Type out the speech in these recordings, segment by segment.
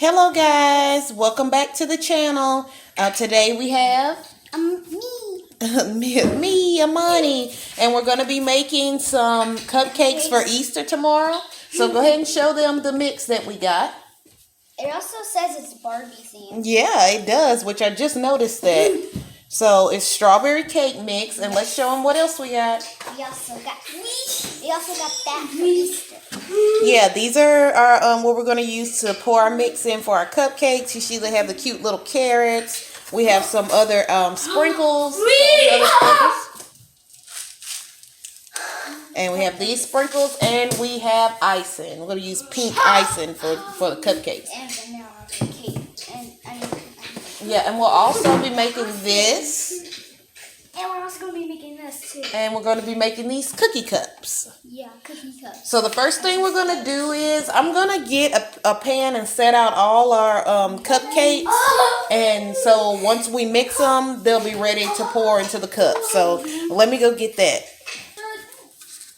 Hello guys, welcome back to the channel. Today we have me, Amani, and we're going to be making some cupcakes for Easter tomorrow. So go ahead and show them the mix that we got. It also says it's Barbie themed. Yeah, it does, which I just noticed that. So it's strawberry cake mix, and let's show them what else we got. We also got that for Easter. Yeah, these are our what we're going to use to pour our mix in for our cupcakes. You see they have the cute little carrots. We have some other sprinkles. And we have these sprinkles, and we have icing. We're going to use pink icing for the cupcakes. And vanilla cake. Yeah, and we'll also be making this. And we're also going to be making this too. And we're going to be making these cookie cups. Yeah, cookie cups. So the first thing we're going to do is I'm going to get a pan and set out all our cupcakes. And so once we mix them, they'll be ready to pour into the cups. So let me go get that.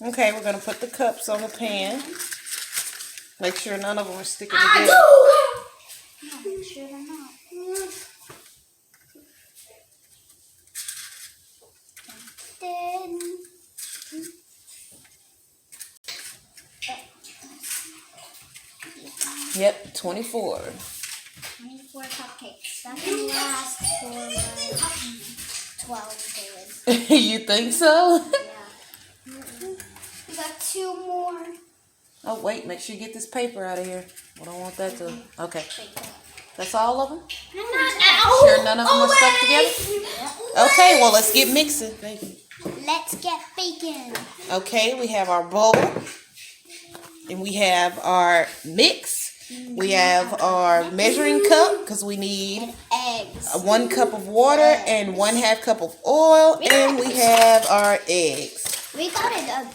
Okay, we're going to put the cups on the pan. Make sure none of them are sticking together. Make sure they're not. Yep, 24. 24 cupcakes. That can last for 12 days. You think so? Yeah. We got 2 more. Oh, wait, make sure you get this paper out of here. I don't want that to... Okay. That's all of them? Sure none of them are stuck together? Okay, well, let's get mixing. Let's get baking. Okay, we have our bowl. And we have our mix. We have our measuring cup because we need eggs. 1 cup of water and 1/2 cup of oil. And we have our eggs. We got a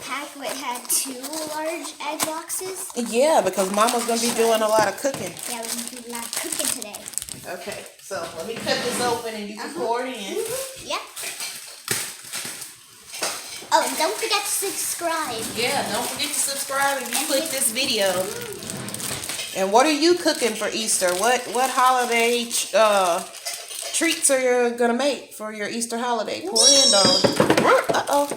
pack that had 2 large egg boxes. Yeah, because Mama's going to be doing a lot of cooking. Yeah, we're going to do a lot of cooking today. Okay, so let me cut this open and you can pour it in. Yep. Oh, and don't forget to subscribe. Yeah, don't forget to subscribe if you click this video. And what are you cooking for Easter? What holiday treats are you going to make for your Easter holiday? Pour it in, darling. Uh-oh.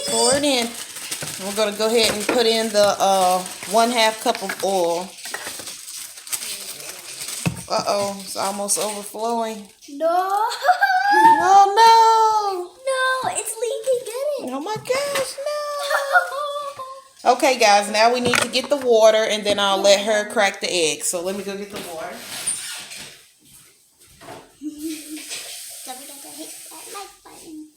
Pour it in. We're going to go ahead and put in the 1/2 cup of oil. Uh-oh, it's almost overflowing. No. Oh, no. No, it's leaking. Get it. Oh, my gosh, no. Okay, guys, now we need to get the water, and then I'll let her crack the eggs. So let me go get the water. Don't forget to hit that like button.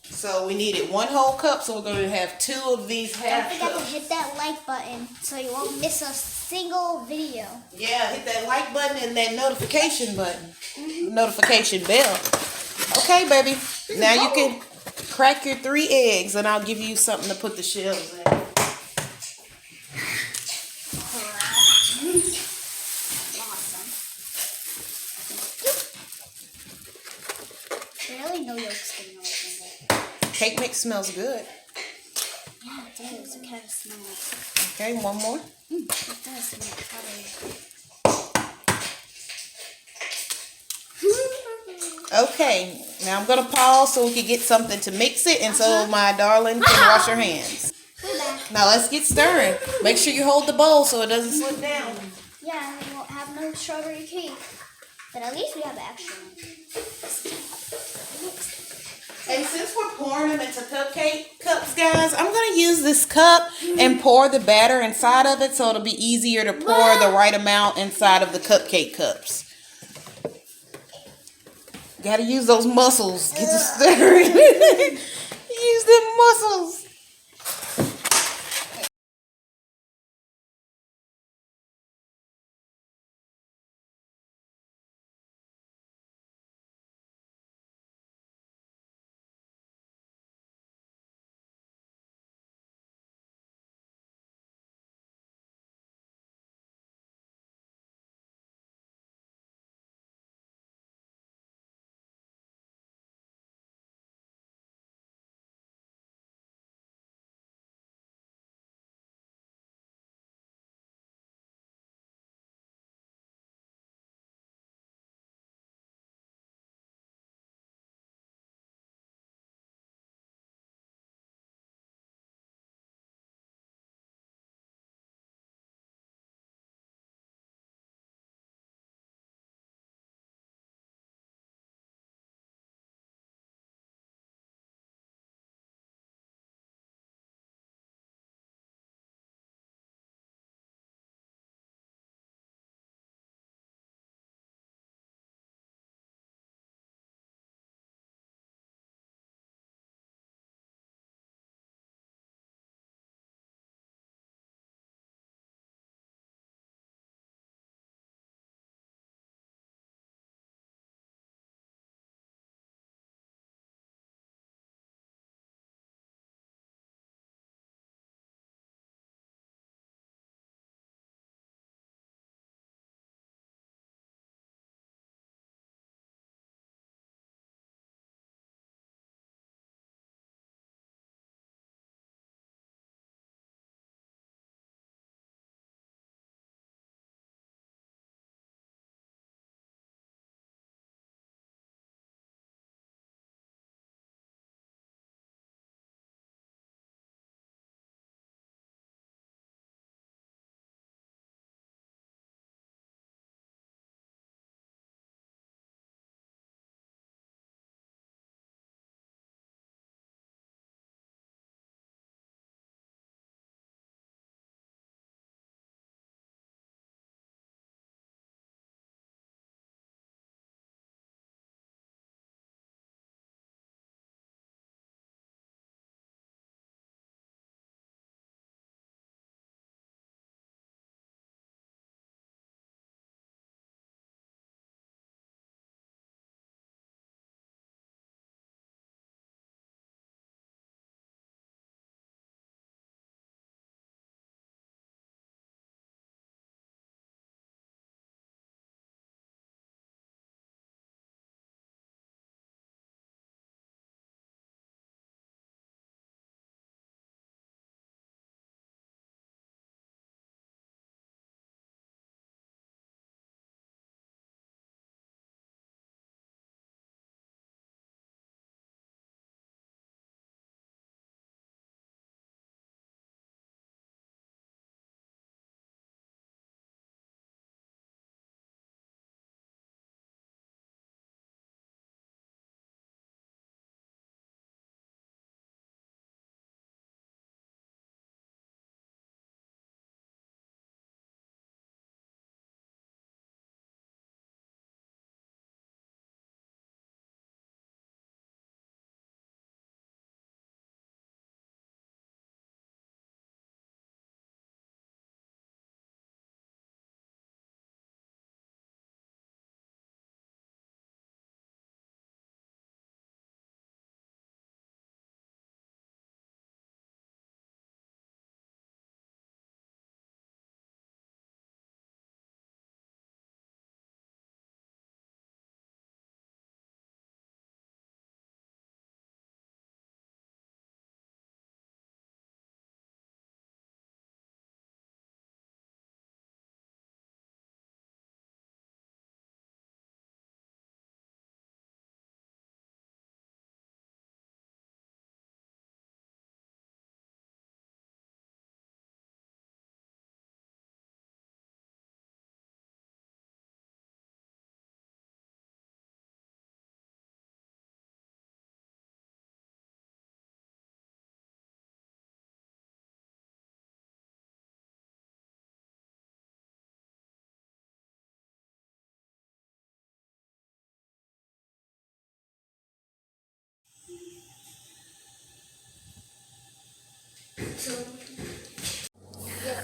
So we needed 1 whole cup, so we're going to have 2 of these half Don't forget cups. to hit that like button so you won't miss a single video. Yeah, hit that like button and that notification button. Notification bell. Okay, baby. Now you can crack your 3 eggs, and I'll give you something to put the shells in. Awesome. Barely no yolks getting away from it. Cake mix smells good. Yeah, it does. It kind of smells. Okay, 1 more. It does smell buttery. Okay, now I'm going to pause so we can get something to mix it, and so my darling can wash her hands. We're back. Now let's get stirring. Make sure you hold the bowl so it doesn't slip down. Yeah, and we won't have no strawberry cake. But at least we have extra one. And since we're pouring them into cupcake cups, guys, I'm going to use this cup and pour the batter inside of it so it'll be easier to pour the right amount inside of the cupcake cups. Got to use those muscles. Get to stirring. Use them muscles.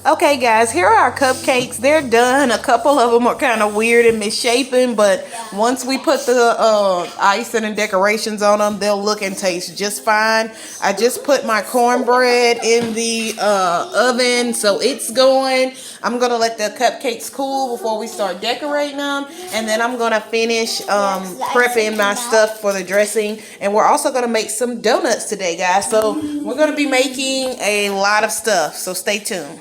Okay, guys, here are our cupcakes. They're done. A couple of them are kind of weird and misshapen, but once we put the icing and decorations on them, they'll look and taste just fine. I just put my cornbread in the oven, so it's going. I'm going to let the cupcakes cool before we start decorating them, and then I'm going to finish prepping my stuff for the dressing, and we're also going to make some donuts today, guys. So we're going to be making a lot of stuff, so stay tuned.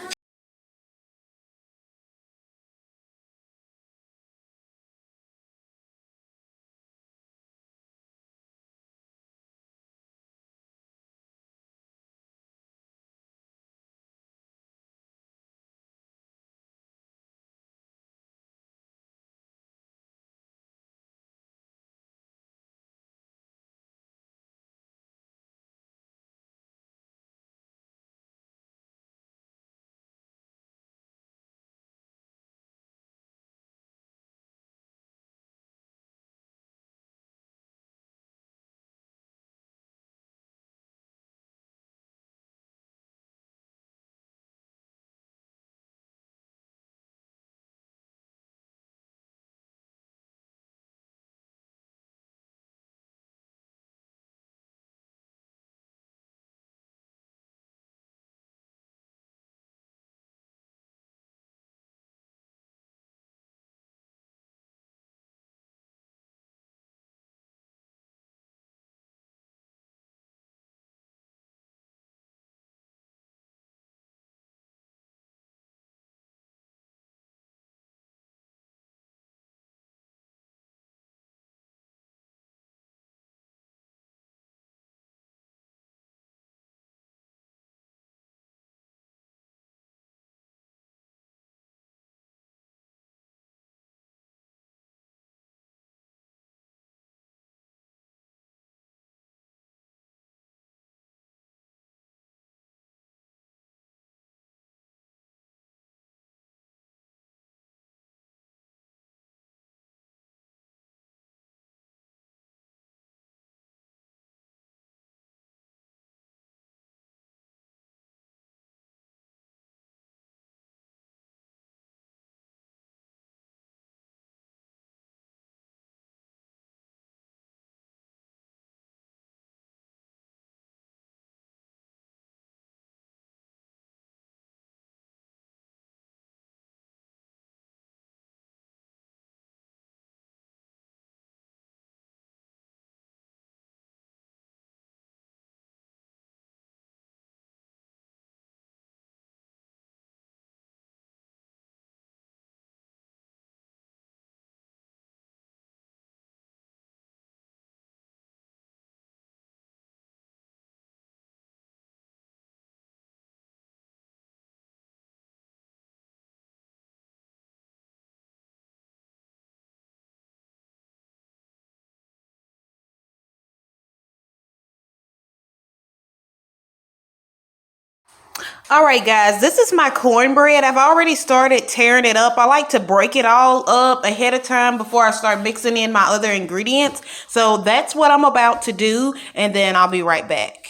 All right, guys, this is my cornbread. I've already started tearing it up. I like to break it all up ahead of time before I start mixing in my other ingredients. So that's what I'm about to do, and then I'll be right back.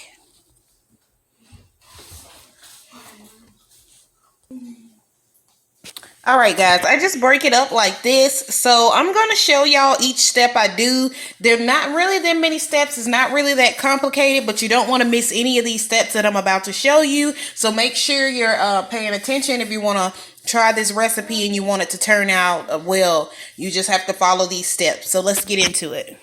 All right, guys, I just break it up like this. So I'm going to show y'all each step I do. They're not really that many steps. It's not really that complicated, but you don't want to miss any of these steps that I'm about to show you. So make sure you're paying attention if you want to try this recipe and you want it to turn out well. You just have to follow these steps. So let's get into it.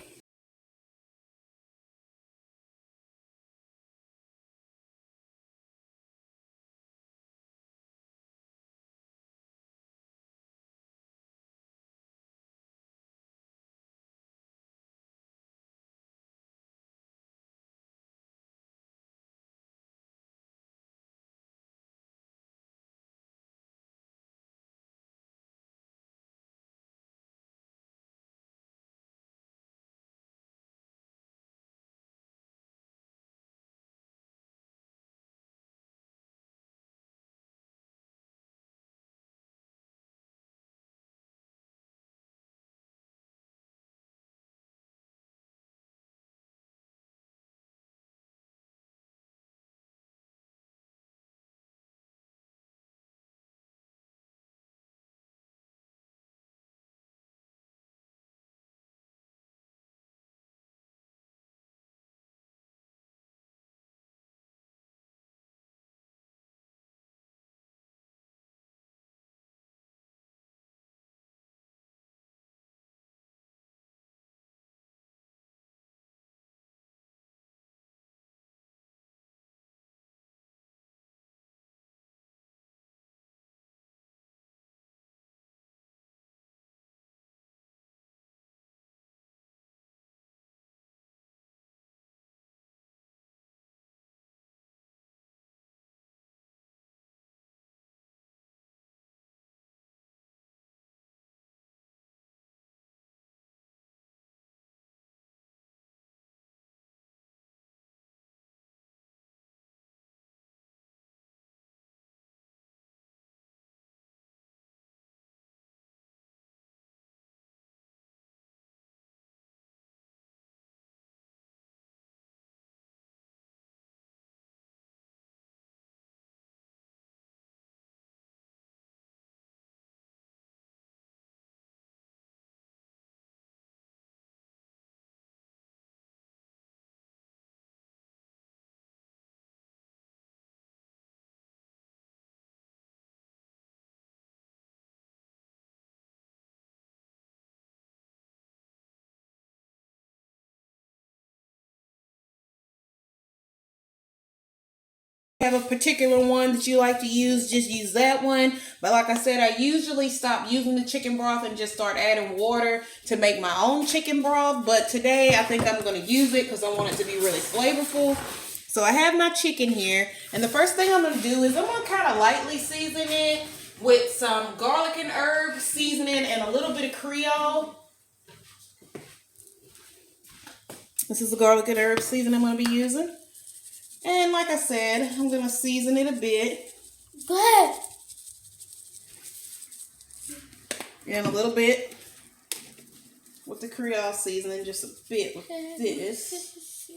Have a particular one that you like to use, just use that one. But like I said, I usually stop using the chicken broth and just start adding water to make my own chicken broth. But today I think I'm going to use it because I want it to be really flavorful. So I have my chicken here, and the first thing I'm going to do is I'm going to kind of lightly season it with some garlic and herb seasoning and a little bit of Creole. This is the garlic and herb seasoning I'm going to be using. And like I said, I'm going to season it a bit. Good. And a little bit with the Creole seasoning, just a bit with this.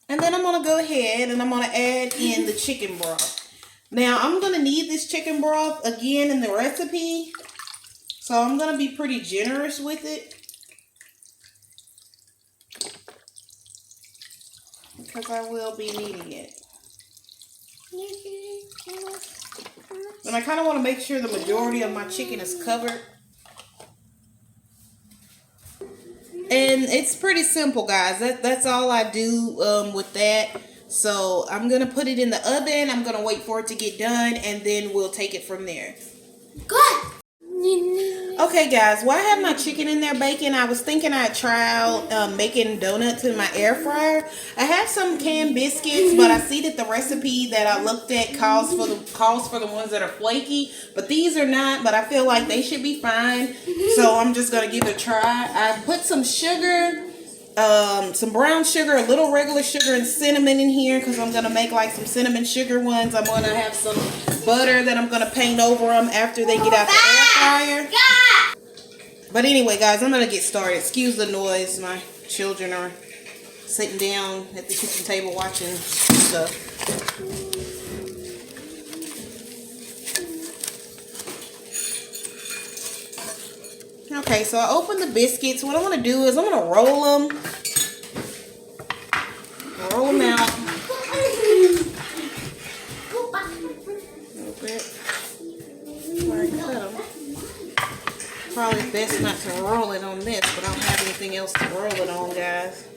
And then I'm going to go ahead and I'm going to add in the chicken broth. Now, I'm going to need this chicken broth again in the recipe. So I'm going to be pretty generous with it. Because I will be needing it. And I kind of want to make sure the majority of my chicken is covered. And it's pretty simple, guys. That's all I do with that. So I'm going to put it in the oven. I'm going to wait for it to get done. And then we'll take it from there. Good. Okay, guys. While I have my chicken in there baking, I was thinking I'd try out making donuts in my air fryer. I have some canned biscuits, but I see that the recipe that I looked at calls for the ones that are flaky. But these are not, but I feel like they should be fine. So I'm just going to give it a try. I put some sugar, some brown sugar, a little regular sugar, and cinnamon in here because I'm going to make like some cinnamon sugar ones. I'm going to have some butter that I'm going to paint over them after they get out the air fryer. But anyway, guys, I'm going to get started. Excuse the noise. My children are sitting down at the kitchen table watching stuff. Okay, so I opened the biscuits. What I'm going to do is I'm going to roll them. Roll them out. A little bit. Where I cut them. Probably best not to roll it on this, but I don't have anything else to roll it on, guys.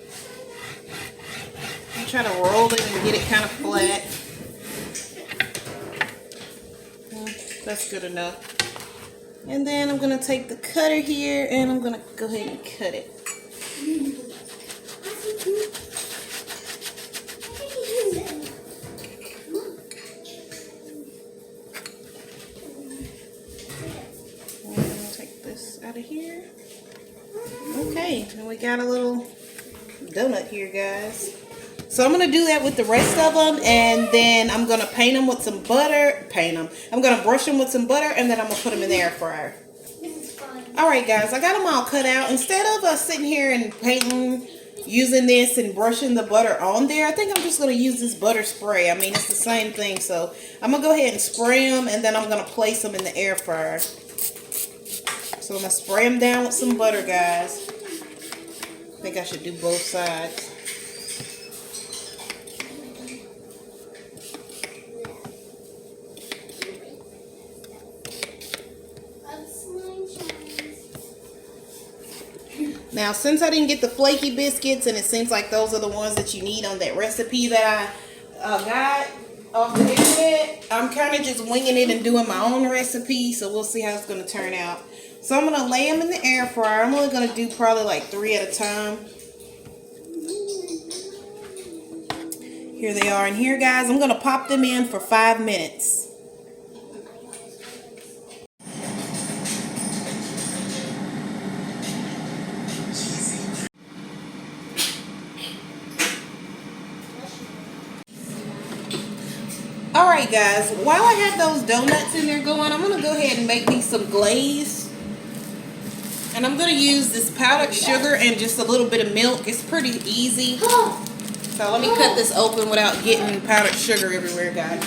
I'm trying to roll it and get it kind of flat. That's good enough. And then I'm going to take the cutter here and I'm going to go ahead and cut it. Out of here. Okay, and we got a little donut here, guys. So I'm going to do that with the rest of them, and then I'm going to paint them with some butter. I'm going to brush them with some butter, and then I'm going to put them in the air fryer. Alright, guys, I got them all cut out. Instead of sitting here and painting, using this and brushing the butter on there, I think I'm just going to use this butter spray. I mean, it's the same thing. So I'm going to go ahead and spray them, and then I'm going to place them in the air fryer. So I'm going to spray them down with some butter, guys. I think I should do both sides. Now, since I didn't get the flaky biscuits, and it seems like those are the ones that you need on that recipe that I got off the internet, I'm kind of just winging it and doing my own recipe. So we'll see how it's going to turn out. So I'm going to lay them in the air fryer. I'm only going to do probably like 3 at a time. Here they are in here, guys. I'm going to pop them in for 5 minutes. Alright, guys. While I have those donuts in there going, I'm going to go ahead and make me some glaze. And I'm going to use this powdered sugar and just a little bit of milk. It's pretty easy. So let me cut this open without getting powdered sugar everywhere, guys.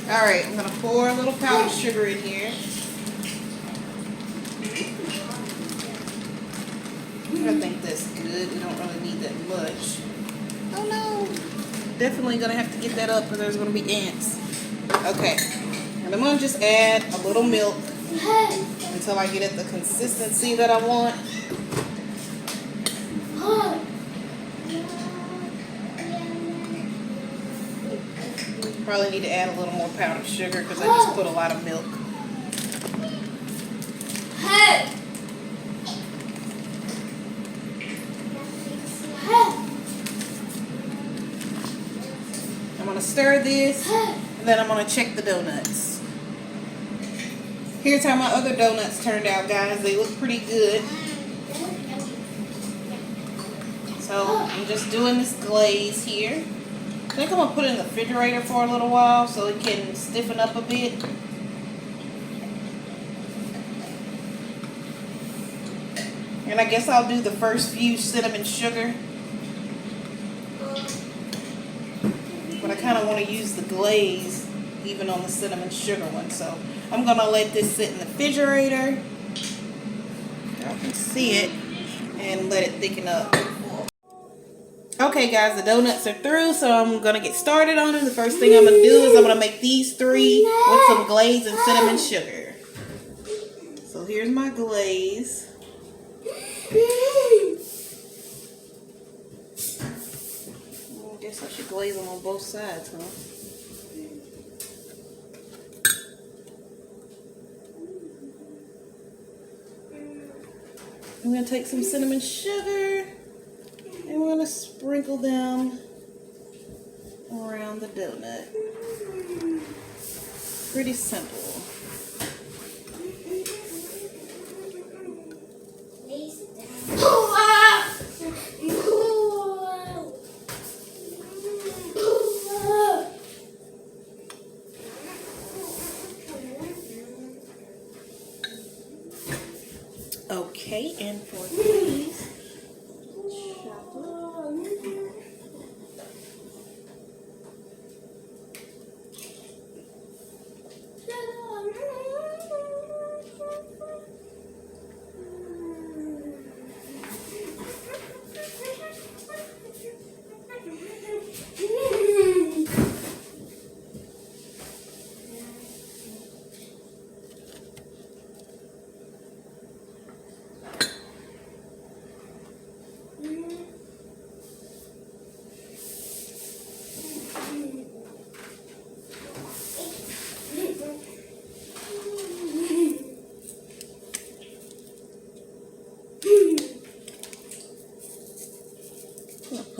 Alright, I'm going to pour a little powdered sugar in here. I think that's good. We don't really need that much. Oh no. Definitely going to have to get that up or there's going to be ants. Okay. And And I'm going to just add a little milk until I get it the consistency that I want. Probably need to add a little more powdered sugar because I just put a lot of milk. I'm going to stir this, and then I'm going to check the donuts. Here's how my other donuts turned out, guys. They look pretty good. So I'm just doing this glaze here. I think I'm going to put it in the refrigerator for a little while so it can stiffen up a bit. And I guess I'll do the first few cinnamon sugar. But I kind of want to use the glaze even on the cinnamon sugar one. So I'm going to let this sit in the refrigerator. Y'all can see it. And let it thicken up. Okay guys, the donuts are through, so I'm going to get started on them. The first thing I'm going to do is I'm going to make these 3 with some glaze and cinnamon sugar. So here's my glaze. I guess I should glaze them on both sides, huh? I'm going to take some cinnamon sugar. And we're going to sprinkle them around the donut. Pretty simple. Okay, and for these,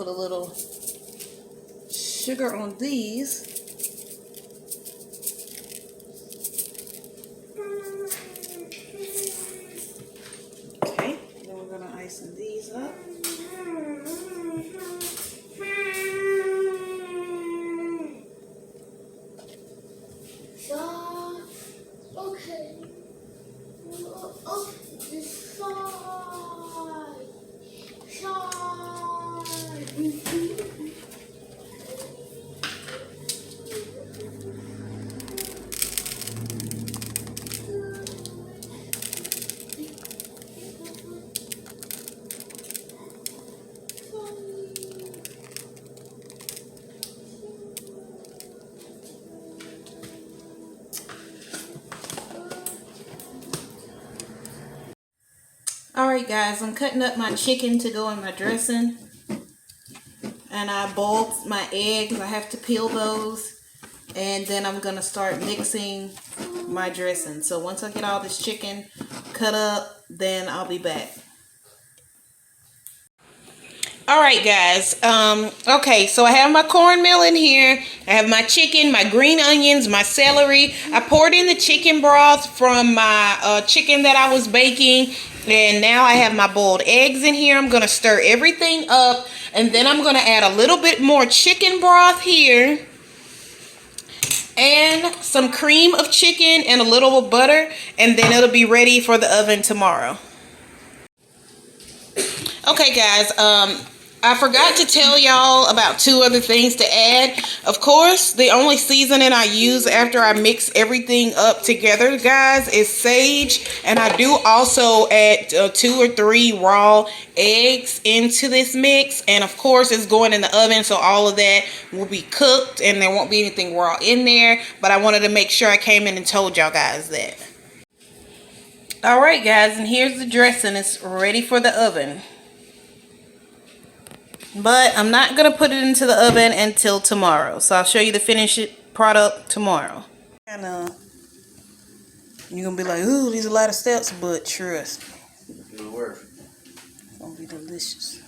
put a little sugar on these. Okay, then we're going to ice these up. Okay. Oh, this side. Alright guys, I'm cutting up my chicken to go in my dressing. And I boiled my eggs. I have to peel those. And then I'm going to start mixing my dressing. So once I get all this chicken cut up, then I'll be back. Alright guys, okay, so I have my cornmeal in here. I have my chicken, my green onions, my celery. I poured in the chicken broth from my chicken that I was baking. And now I have my boiled eggs in here. I'm going to stir everything up. And then I'm going to add a little bit more chicken broth here. And some cream of chicken and a little butter. And then it'll be ready for the oven tomorrow. Okay guys, I forgot to tell y'all about 2 other things to add. Of course, the only seasoning I use after I mix everything up together, guys, is sage. And I do also add 2 or 3 raw eggs into this mix. And of course, it's going in the oven, so all of that will be cooked and there won't be anything raw in there. But I wanted to make sure I came in and told y'all guys that. Alright guys, and here's the dressing. It's ready for the oven. But I'm not going to put it into the oven until tomorrow. So I'll show you the finished product tomorrow. And you're going to be like, ooh, these are a lot of steps, but trust me. It'll work. It's going to be delicious.